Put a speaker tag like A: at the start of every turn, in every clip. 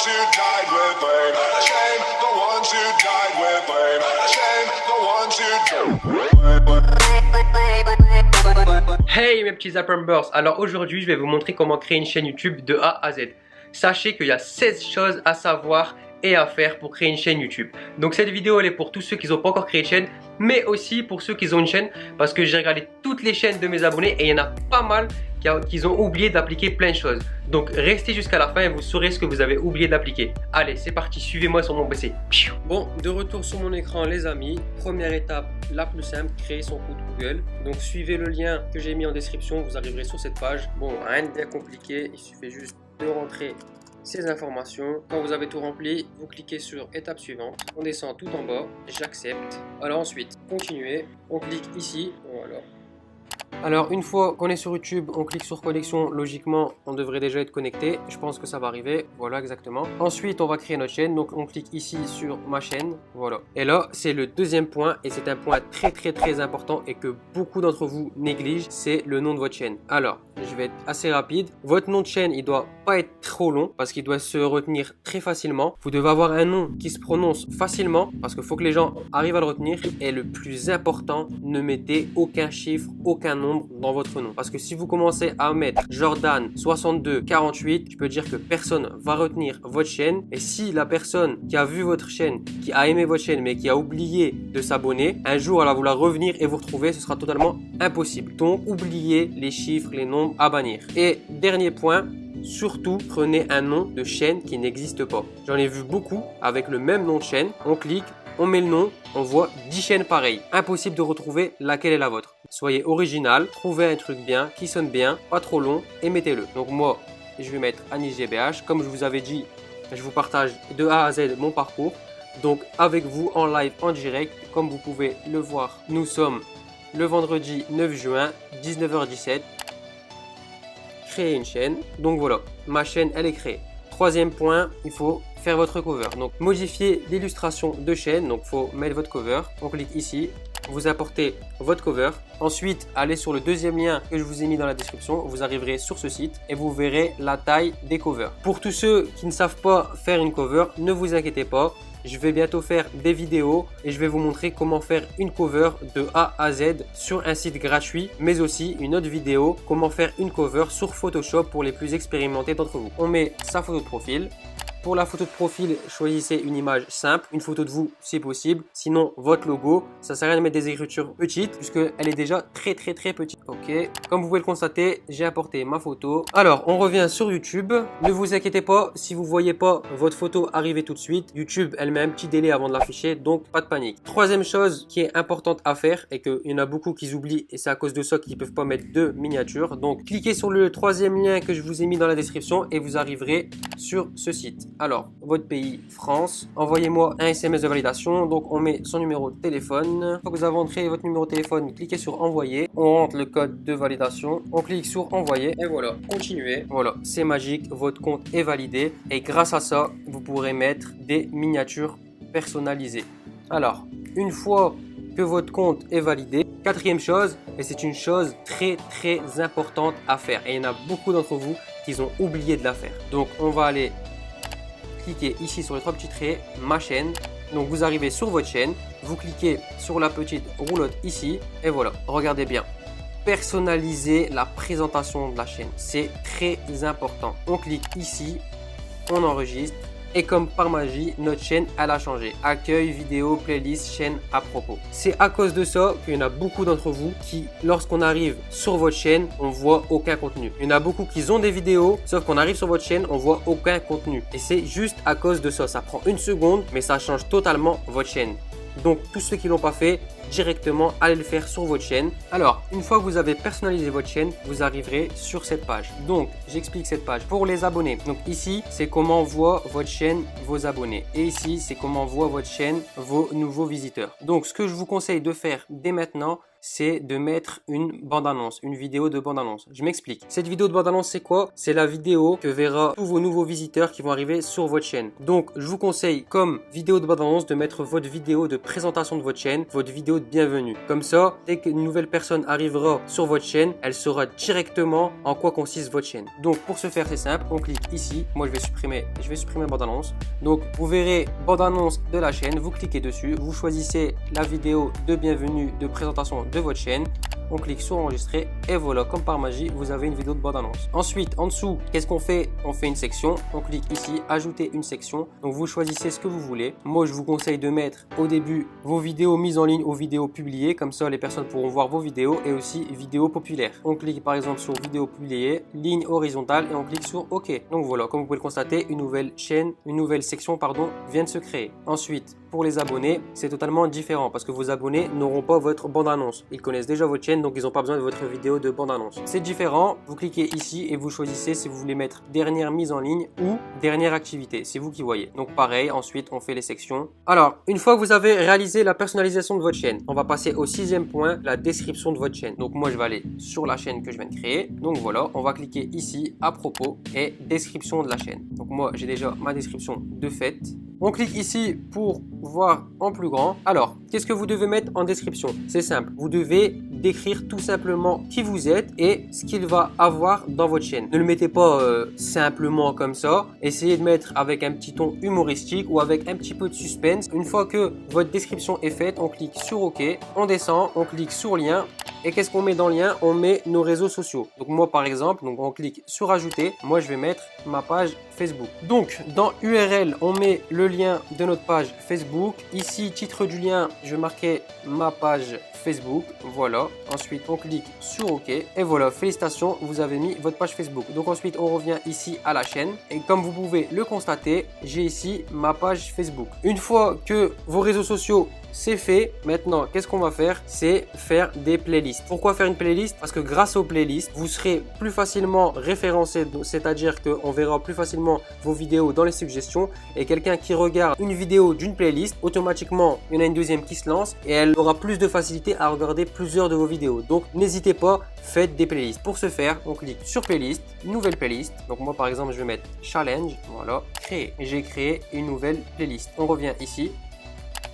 A: ones who died with blame. Shame the ones who died with blame. Shame the ones who
B: Hey mes petits Zappers, alors aujourd'hui je vais vous montrer comment créer une chaîne YouTube de A à Z. Sachez qu'il y a 16 choses à savoir et à faire pour créer une chaîne YouTube. Donc cette vidéo elle est pour tous ceux qui n'ont pas encore créé de chaîne, mais aussi pour ceux qui ont une chaîne, parce que j'ai regardé toutes les chaînes de mes abonnés et il y en a pas mal qui ont oublié d'appliquer plein de choses. Donc restez jusqu'à la fin et vous saurez ce que vous avez oublié d'appliquer. Allez, c'est parti, suivez-moi sur mon PC. Bon, de retour sur mon écran les amis. Première étape, la plus simple, créer son compte Google. Donc suivez le lien que j'ai mis en description, vous arriverez sur cette page. Bon, rien de bien compliqué, il suffit juste de rentrer ces informations. Quand vous avez tout rempli, vous cliquez sur étape suivante. On descend tout en bas, j'accepte. Alors ensuite, continuer. On clique ici, voilà. Alors une fois qu'on est sur YouTube, on clique sur connexion, logiquement on devrait déjà être connecté, je pense que ça va arriver, voilà exactement. Ensuite on va créer notre chaîne, donc on clique ici sur ma chaîne, voilà. Et là c'est le deuxième point et c'est un point très important et que beaucoup d'entre vous négligent, c'est le nom de votre chaîne. Alors je vais être assez rapide, votre nom de chaîne il doit pas être trop long parce qu'il doit se retenir très facilement. Vous devez avoir un nom qui se prononce facilement parce qu'il faut que les gens arrivent à le retenir. Et le plus important, ne mettez aucun chiffre, aucun nombre dans votre nom, parce que si vous commencez à mettre Jordan 62 48, je peux dire que personne va retenir votre chaîne. Et si la personne qui a vu votre chaîne, qui a aimé votre chaîne mais qui a oublié de s'abonner, un jour elle va vouloir revenir et vous retrouver, ce sera totalement impossible. Donc oubliez les chiffres, les nombres à bannir. Et dernier point, surtout prenez un nom de chaîne qui n'existe pas. J'en ai vu beaucoup avec le même nom de chaîne, on clique, on met le nom, on voit 10 chaînes pareilles. Impossible de retrouver laquelle est la vôtre. Soyez original, trouvez un truc bien, qui sonne bien, pas trop long et mettez-le. Donc moi, je vais mettre Anis GBH. Comme je vous avais dit, je vous partage de A à Z mon parcours. Donc avec vous en live, en direct, comme vous pouvez le voir, nous sommes le vendredi 9 juin, 19h17. Créer une chaîne. Donc voilà, ma chaîne, elle est créée. Troisième point, il faut faire votre cover. Donc modifier l'illustration de chaîne. Donc il faut mettre votre cover. On clique ici. Vous apportez votre cover. Ensuite, allez sur le deuxième lien que je vous ai mis dans la description. Vous arriverez sur ce site et vous verrez la taille des covers. Pour tous ceux qui ne savent pas faire une cover, ne vous inquiétez pas. Je vais bientôt faire des vidéos et je vais vous montrer comment faire une cover de A à Z sur un site gratuit, mais aussi une autre vidéo, comment faire une cover sur Photoshop pour les plus expérimentés d'entre vous. On met sa photo de profil. Pour la photo de profil, choisissez une image simple, une photo de vous si possible. Sinon, votre logo, ça sert à rien de mettre des écritures petites puisqu'elle est déjà très petite. Ok, comme vous pouvez le constater, j'ai apporté ma photo. Alors, on revient sur YouTube. Ne vous inquiétez pas, si vous ne voyez pas votre photo arriver tout de suite, YouTube, elle met un petit délai avant de l'afficher, donc pas de panique. Troisième chose qui est importante à faire et qu'il y en a beaucoup qui oublient et c'est à cause de ça qu'ils ne peuvent pas mettre de miniature. Donc, cliquez sur le troisième lien que je vous ai mis dans la description et vous arriverez sur ce site. Alors, votre pays, France, envoyez-moi un SMS de validation. Donc, on met son numéro de téléphone. Une fois que vous avez entré votre numéro de téléphone, cliquez sur envoyer. On rentre le code de validation. On clique sur envoyer. Et voilà, continuez. Voilà, c'est magique. Votre compte est validé. Et grâce à ça, vous pourrez mettre des miniatures personnalisées. Alors, une fois que votre compte est validé, quatrième chose, et c'est une chose très importante à faire. Et il y en a beaucoup d'entre vous qui ont oublié de la faire. Donc, on va aller cliquez ici sur les trois petits traits, ma chaîne. Donc vous arrivez sur votre chaîne, vous cliquez sur la petite roulotte ici et voilà, regardez bien. Personnalisez la présentation de la chaîne, c'est très important. On clique ici, on enregistre et comme par magie, notre chaîne elle a changé. Accueil, vidéo, playlist, chaîne à propos. C'est à cause de ça qu'il y en a beaucoup d'entre vous qui, lorsqu'on arrive sur votre chaîne, on voit aucun contenu. Il y en a beaucoup qui ont des vidéos, sauf qu'on arrive sur votre chaîne, on voit aucun contenu. Et c'est juste à cause de ça. Ça prend une seconde, mais ça change totalement votre chaîne. Donc tous ceux qui ne l'ont pas fait, directement allez le faire sur votre chaîne. Alors une fois que vous avez personnalisé votre chaîne, vous arriverez sur cette page. Donc j'explique cette page pour les abonnés. Donc ici c'est comment voit votre chaîne vos abonnés et ici c'est comment voit votre chaîne vos nouveaux visiteurs. Donc ce que je vous conseille de faire dès maintenant, c'est de mettre une bande-annonce, une vidéo de bande-annonce. Je m'explique. Cette vidéo de bande-annonce, c'est quoi? C'est la vidéo que verra tous vos nouveaux visiteurs qui vont arriver sur votre chaîne. Donc, je vous conseille, comme vidéo de bande-annonce, de mettre votre vidéo de présentation de votre chaîne, votre vidéo de bienvenue. Comme ça, dès qu'une nouvelle personne arrivera sur votre chaîne, elle saura directement en quoi consiste votre chaîne. Donc, pour ce faire, c'est simple. On clique ici. Moi, je vais supprimer bande-annonce. Donc, vous verrez bande-annonce de la chaîne. Vous cliquez dessus. Vous choisissez la vidéo de bienvenue, de présentation de votre chaîne. On clique sur enregistrer et voilà, comme par magie, vous avez une vidéo de bande-annonce. Ensuite, en dessous, qu'est-ce qu'on fait? On fait une section. On clique ici, ajouter une section. Donc, vous choisissez ce que vous voulez. Moi, je vous conseille de mettre au début vos vidéos mises en ligne aux vidéos publiées. Comme ça, les personnes pourront voir vos vidéos et aussi vidéos populaires. On clique par exemple sur vidéo publiée, ligne horizontale et on clique sur OK. Donc voilà, comme vous pouvez le constater, une nouvelle section vient de se créer. Ensuite, pour les abonnés, c'est totalement différent parce que vos abonnés n'auront pas votre bande-annonce. Ils connaissent déjà votre chaîne, donc ils n'ont pas besoin de votre vidéo de bande-annonce. C'est différent, vous cliquez ici et vous choisissez si vous voulez mettre dernière mise en ligne ou dernière activité. C'est vous qui voyez. Donc pareil, ensuite on fait les sections. Alors, une fois que vous avez réalisé la personnalisation de votre chaîne, on va passer au 6e point, la description de votre chaîne. Donc moi je vais aller sur la chaîne que je viens de créer. Donc voilà, on va cliquer ici à propos et description de la chaîne. Donc moi j'ai déjà ma description de fait. On clique ici pour voir en plus grand. Alors, qu'est-ce que vous devez mettre en description? C'est simple, vous devez décrire tout simplement qui vous êtes et ce qu'il va avoir dans votre chaîne. Ne le mettez pas simplement comme ça. Essayez de mettre avec un petit ton humoristique ou avec un petit peu de suspense. Une fois que votre description est faite, on clique sur OK, on descend, on clique sur lien. Et qu'est-ce qu'on met dans le lien? On met nos réseaux sociaux. Donc moi par exemple, on clique sur ajouter. Moi je vais mettre ma page Facebook. Donc dans URL, on met le lien de notre page Facebook. Ici, titre du lien, je vais marquer ma page Facebook. Voilà. Ensuite, on clique sur OK. Et voilà, félicitations, vous avez mis votre page Facebook. Donc ensuite, on revient ici à la chaîne. Et comme vous pouvez le constater, j'ai ici ma page Facebook. Une fois que vos réseaux sociaux c'est fait. Maintenant, qu'est-ce qu'on va faire? C'est faire des playlists. Pourquoi faire une playlist? Parce que grâce aux playlists, vous serez plus facilement référencé, c'est-à-dire qu'on verra plus facilement vos vidéos dans les suggestions. Et quelqu'un qui regarde une vidéo d'une playlist, automatiquement, il y en a une deuxième qui se lance et elle aura plus de facilité à regarder plusieurs de vos vidéos. Donc, n'hésitez pas, faites des playlists. Pour ce faire, on clique sur playlist, nouvelle playlist. Donc, moi, par exemple, je vais mettre challenge. Voilà, créer. J'ai créé une nouvelle playlist. On revient ici.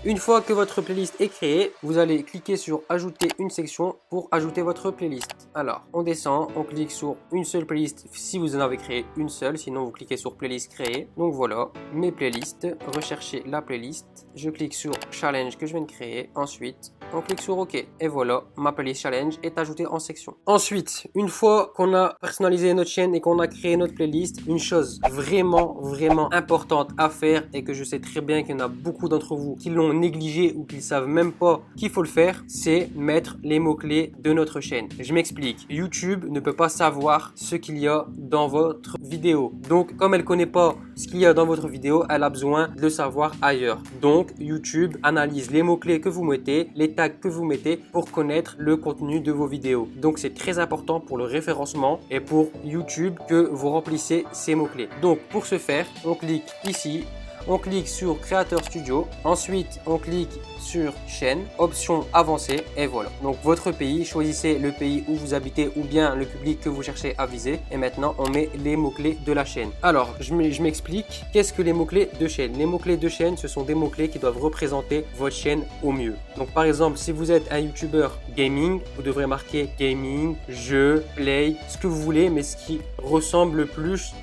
B: Une fois que votre playlist est créée, vous allez cliquer sur ajouter une section pour ajouter votre playlist. Alors, on descend, on clique sur une seule playlist si vous en avez créé une seule, sinon vous cliquez sur playlist créer. Donc voilà, mes playlists, recherchez la playlist, je clique sur challenge que je viens de créer, ensuite on clique sur OK et voilà, ma playlist challenge est ajoutée en section. Ensuite, une fois qu'on a personnalisé notre chaîne et qu'on a créé notre playlist, une chose vraiment importante à faire et que je sais très bien qu'il y en a beaucoup d'entre vous qui l'ont négligé ou qu'ils savent même pas qu'il faut le faire, c'est mettre les mots-clés de notre chaîne. Je m'explique. YouTube ne peut pas savoir ce qu'il y a dans votre vidéo. Donc, comme elle connaît pas ce qu'il y a dans votre vidéo, elle a besoin de le savoir ailleurs. Donc, YouTube analyse les mots-clés que vous mettez, les tags que vous mettez pour connaître le contenu de vos vidéos. Donc, c'est très important pour le référencement et pour YouTube que vous remplissez ces mots-clés. Donc, pour ce faire, on clique ici. On clique sur Creator Studio, ensuite on clique sur chaîne, option avancée et voilà. Donc votre pays, choisissez le pays où vous habitez ou bien le public que vous cherchez à viser et maintenant on met les mots-clés de la chaîne. Alors je m'explique, qu'est-ce que les mots-clés de chaîne? Les mots-clés de chaîne, ce sont des mots-clés qui doivent représenter votre chaîne au mieux. Donc par exemple, si vous êtes un YouTuber gaming, vous devrez marquer gaming, jeu, play, ce que vous voulez, mais ce qui ressemble le plus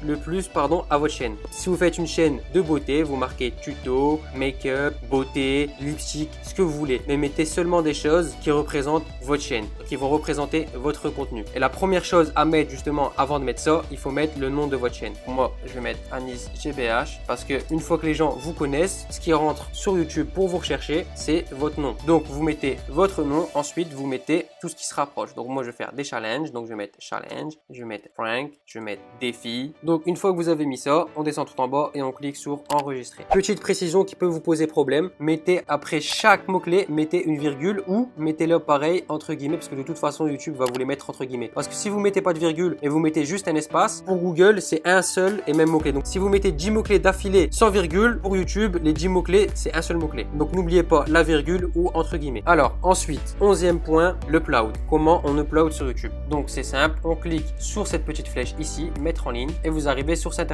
B: à votre chaîne. Si vous faites une chaîne de beauté, vous marquez tuto, make-up, beauté, lipstick, ce que vous voulez. Mais mettez seulement des choses qui représentent votre chaîne, qui vont représenter votre contenu. Et la première chose à mettre justement avant de mettre ça, il faut mettre le nom de votre chaîne. Pour moi, je vais mettre Anis GBH parce que une fois que les gens vous connaissent, ce qui rentre sur YouTube pour vous rechercher, c'est votre nom. Donc vous mettez votre nom, ensuite vous mettez tout ce qui se rapproche. Donc moi je vais faire des challenges, donc je vais mettre challenge, je vais mettre prank, je vais mettre défi. Donc une fois que vous avez mis ça, on descend tout en bas et on clique sur enregistrer. enregistrer. Petite précision qui peut vous poser problème, mettez après chaque mot-clé, mettez une virgule ou mettez-le pareil entre guillemets parce que de toute façon YouTube va vous les mettre entre guillemets. Parce que si vous mettez pas de virgule et vous mettez juste un espace, pour Google c'est un seul et même mot-clé. Donc si vous mettez 10 mots-clés d'affilée sans virgule, pour YouTube les 10 mots-clés c'est un seul mot-clé. Donc n'oubliez pas la virgule ou entre guillemets. Alors ensuite, 11e point, l'upload. Comment on upload sur YouTube? Donc c'est simple, on clique sur cette petite flèche ici, mettre en ligne et vous arrivez sur cette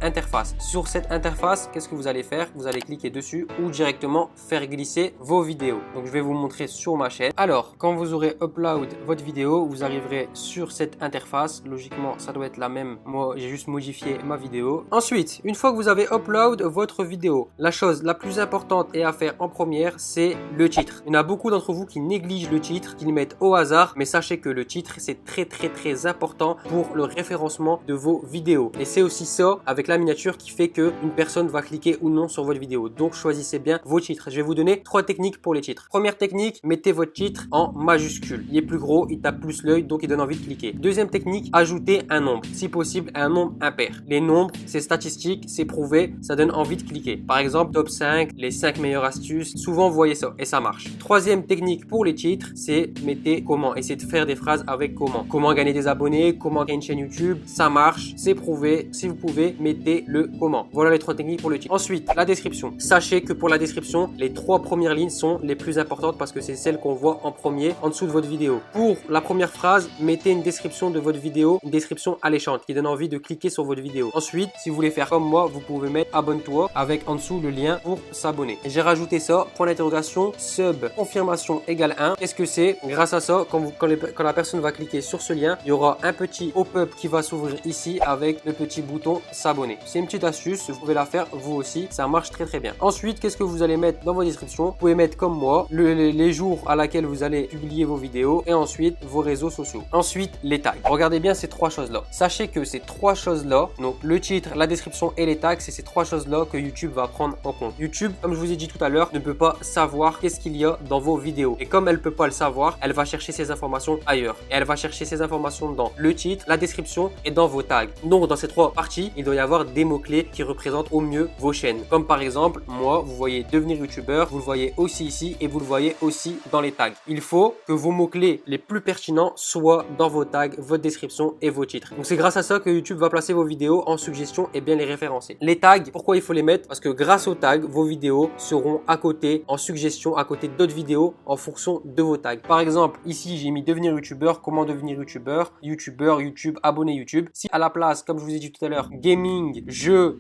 B: interface. Sur cette interface, qu'est-ce que vous allez faire? Vous allez cliquer dessus ou directement faire glisser vos vidéos. Donc je vais vous montrer sur ma chaîne. Alors quand vous aurez upload votre vidéo, vous arriverez sur cette interface. Logiquement ça doit être la même. Moi j'ai juste modifié ma vidéo. Ensuite, une fois que vous avez upload votre vidéo, la chose la plus importante et à faire en première, c'est le titre. Il y en a beaucoup d'entre vous qui négligent le titre, qui le mettent au hasard, mais sachez que le titre c'est très important pour le référencement de vos vidéos. Et c'est aussi ça avec la miniature qui fait que une personne va cliquer ou non sur votre vidéo. Donc choisissez bien vos titres. Je vais vous donner 3 techniques pour les titres. Première technique, mettez votre titre en majuscule. Il est plus gros, il tape plus l'œil, donc il donne envie de cliquer. Deuxième technique, ajoutez un nombre. Si possible, un nombre impair. Les nombres, c'est statistique, c'est prouvé, ça donne envie de cliquer. Par exemple, top 5, les 5 meilleures astuces. Souvent, vous voyez ça et ça marche. Troisième technique pour les titres, c'est mettez comment. Essayez de faire des phrases avec comment. Comment gagner des abonnés, comment gagner une chaîne YouTube. Ça marche, c'est prouvé. Si vous pouvez, mettez le comment. Voilà les 3 techniques pour le titre. Ensuite, la description. Sachez que pour la description, les 3 premières lignes sont les plus importantes parce que c'est celles qu'on voit en premier en dessous de votre vidéo. Pour la première phrase, mettez une description de votre vidéo, une description alléchante qui donne envie de cliquer sur votre vidéo. Ensuite, si vous voulez faire comme moi, vous pouvez mettre abonne-toi avec en dessous le lien pour s'abonner. J'ai rajouté ça, point d'interrogation, sub, confirmation égale 1. Qu'est-ce que c'est? Grâce à ça, quand la personne va cliquer sur ce lien, il y aura un petit pop-up qui va s'ouvrir ici avec le petit bouton s'abonner. C'est une petite astuce, vous pouvez la faire vous aussi, ça marche très bien. Ensuite, qu'est-ce que vous allez mettre dans vos descriptions? Vous pouvez mettre comme moi les jours à laquelle vous allez publier vos vidéos et ensuite vos réseaux sociaux. Ensuite, les tags. Regardez bien ces 3 choses-là. Sachez que ces 3 choses-là, donc le titre, la description et les tags, c'est ces 3 choses-là que YouTube va prendre en compte. YouTube, comme je vous ai dit tout à l'heure, ne peut pas savoir qu'est-ce qu'il y a dans vos vidéos. Et comme elle peut pas le savoir, elle va chercher ces informations ailleurs. Et elle va chercher ces informations dans le titre, la description et dans vos tags. Donc dans ces 3 parties, il doit y avoir des mots-clés qui représentent au mieux vos chaînes. Comme par exemple, moi, vous voyez devenir youtubeur, vous le voyez aussi ici et vous le voyez aussi dans les tags. Il faut que vos mots-clés les plus pertinents soient dans vos tags, votre description et vos titres. Donc c'est grâce à ça que YouTube va placer vos vidéos en suggestion et bien les référencer. Les tags, pourquoi il faut les mettre? Parce que grâce aux tags, vos vidéos seront à côté en suggestion, à côté d'autres vidéos en fonction de vos tags. Par exemple, ici j'ai mis devenir youtubeur, comment devenir youtubeur, YouTube, abonné YouTube. Si à la place, comme je vous ai dit tout à l'heure, gaming, jeux,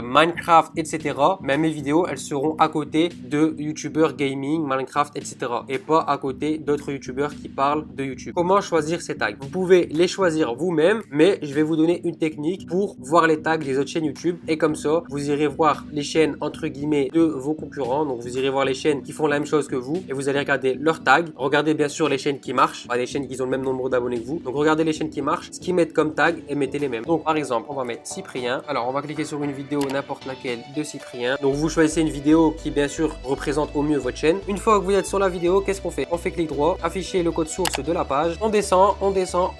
B: Minecraft, etc. Mais mes vidéos, elles seront à côté de youtubeurs gaming, Minecraft, etc. Et pas à côté d'autres youtubeurs qui parlent de YouTube. Comment choisir ces tags? Vous pouvez les choisir vous-même, mais je vais vous donner une technique pour voir les tags des autres chaînes YouTube. Et comme ça, vous irez voir les chaînes entre guillemets de vos concurrents. Donc vous irez voir les chaînes qui font la même chose que vous et vous allez regarder leurs tags. Regardez bien sûr les chaînes qui marchent, pas les chaînes qui ont le même nombre d'abonnés que vous. Donc regardez les chaînes qui marchent, ce qu'ils mettent comme tag et mettez les mêmes. Donc par exemple, on va mettre Cyprien. Alors on va cliquer sur une vidéo n'importe laquelle de Cyprien. Donc vous choisissez une vidéo qui bien sûr représente au mieux votre chaîne. Une fois que vous êtes sur la vidéo, qu'est-ce qu'on fait? On fait clic droit, afficher le code source de la page. On descend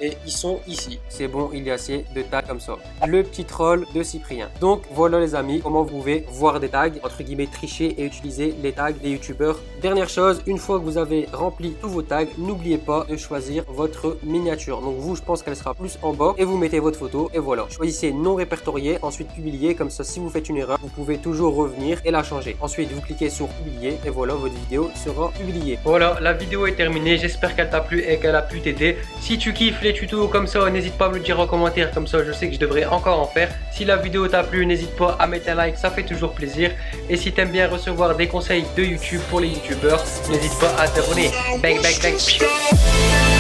B: et ils sont ici. C'est bon, il y a assez de tags comme ça. Le petit troll de Cyprien. Donc voilà les amis, comment vous pouvez voir des tags, entre guillemets tricher et utiliser les tags des youtubeurs. Dernière chose, une fois que vous avez rempli tous vos tags, n'oubliez pas de choisir votre miniature. Donc vous, je pense qu'elle sera plus en bas et vous mettez votre photo et voilà. Choisissez non répertorié, ensuite publier, comme ça si vous faites une erreur, vous pouvez toujours revenir et la changer. Ensuite, vous cliquez sur publier et voilà, votre vidéo sera publiée. Voilà, la vidéo est terminée, j'espère qu'elle t'a plu et qu'elle a pu t'aider. Si tu kiffes les tutos comme ça, n'hésite pas à me le dire en commentaire, comme ça je sais que je devrais encore en faire. Si la vidéo t'a plu, n'hésite pas à mettre un like, ça fait toujours plaisir. Et si t'aimes bien recevoir des conseils de YouTube pour les youtubeurs, n'hésite pas à t'abonner. Bang bang bang.